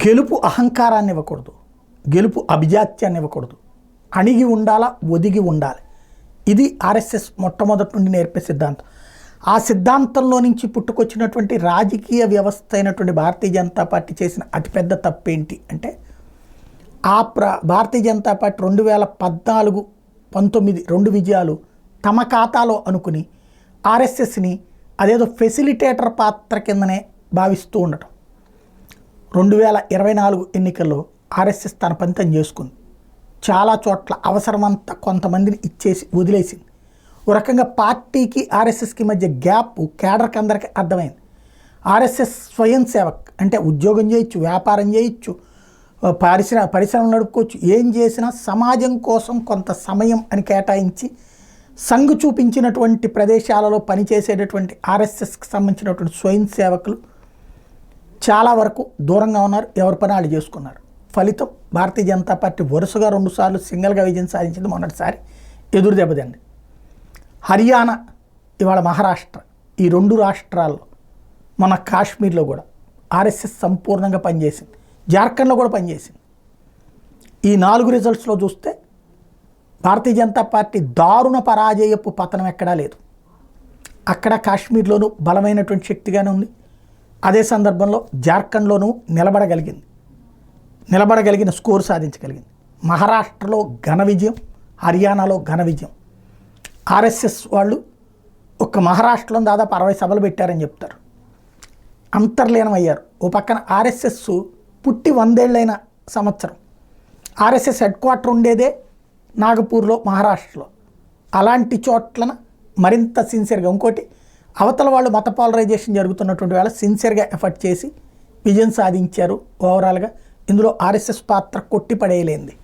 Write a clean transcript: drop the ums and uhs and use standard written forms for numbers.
గెలుపు అహంకారాన్ని ఇవ్వకూడదు, గెలుపు అభిజాత్యాన్ని ఇవ్వకూడదు, అణిగి ఉండాలా, ఒదిగి ఉండాలి. ఇది ఆర్ఎస్ఎస్ మొట్టమొదటి నుండి నేర్పే సిద్ధాంతం. ఆ సిద్ధాంతంలో నుంచి పుట్టుకొచ్చినటువంటి రాజకీయ వ్యవస్థ అయినటువంటి భారతీయ జనతా పార్టీ చేసిన అతిపెద్ద తప్పేంటి అంటే, భారతీయ జనతా పార్టీ 2014, 19 2 విజయాలు తమ ఖాతాలో అనుకుని ఆర్ఎస్ఎస్ని అదేదో ఫెసిలిటేటర్ పాత్ర కిందనే భావిస్తూ ఉండటం. 2024 ఎన్నికల్లో ఆర్ఎస్ఎస్ తన పని తను చేసుకుంది. చాలా చోట్ల అవసరమంతా కొంతమందిని ఇచ్చేసి వదిలేసింది. ఒక రకంగా పార్టీకి ఆర్ఎస్ఎస్కి మధ్య గ్యాప్ కేడర్కి అందరికీ అర్థమైంది. ఆర్ఎస్ఎస్ స్వయం సేవక్ అంటే ఉద్యోగం చేయొచ్చు, వ్యాపారం చేయొచ్చు, పరిశ్రమలు నడుపుకోవచ్చు, ఏం చేసినా సమాజం కోసం కొంత సమయం అని కేటాయించి సంఘు చూపించినటువంటి ప్రదేశాలలో పనిచేసేటటువంటి ఆర్ఎస్ఎస్కి సంబంధించినటువంటి స్వయం సేవకులు చాలా వరకు దూరంగా ఉన్నారు. ఎవరి పని వాళ్ళు చేసుకున్నారు. ఫలితం భారతీయ జనతా పార్టీ వరుసగా 2 సార్లు సింగిల్గా విజయం సాధించింది. మొన్నటిసారి ఎదురు దెబ్బతింది. హర్యానా, ఇవాళ మహారాష్ట్ర, ఈ 2 రాష్ట్రాల్లో, మన కాశ్మీర్లో కూడా ఆర్ఎస్ఎస్ సంపూర్ణంగా పనిచేసింది. జార్ఖండ్లో కూడా పనిచేసింది. ఈ 4 రిజల్ట్స్లో చూస్తే భారతీయ జనతా పార్టీ దారుణ పరాజయపు పతనం ఎక్కడా లేదు. అక్కడ కాశ్మీర్లోనూ బలమైనటువంటి శక్తిగానే ఉంది. అదే సందర్భంలో జార్ఖండ్లోనూ నిలబడగలిగిన స్కోర్ సాధించగలిగింది. మహారాష్ట్రలో ఘన విజయం, హర్యానాలో ఘన విజయం. ఆర్ఎస్ఎస్ వాళ్ళు ఒక మహారాష్ట్రలో దాదాపు 60 సభలు పెట్టారని చెప్తారు. అంతర్లీనం అయ్యారు. ఓ పక్కన ఆర్ఎస్ఎస్ పుట్టి 100 ఏళ్ళైన సంవత్సరం. ఆర్ఎస్ఎస్ హెడ్ క్వార్టర్ ఉండేదే నాగపూర్లో, మహారాష్ట్రలో. అలాంటి చోట్లన మరింత సిన్సియర్గా, ఇంకోటి అవతల వాళ్ళు మత పాలరైజేషన్ జరుగుతున్నటువంటి వేళ సిన్సియర్గా ఎఫర్ట్ చేసి విజయం సాధించారు. ఓవరాల్గా ఇందులో ఆర్ఎస్ఎస్ పాత్ర కొట్టి పడేయలేంది.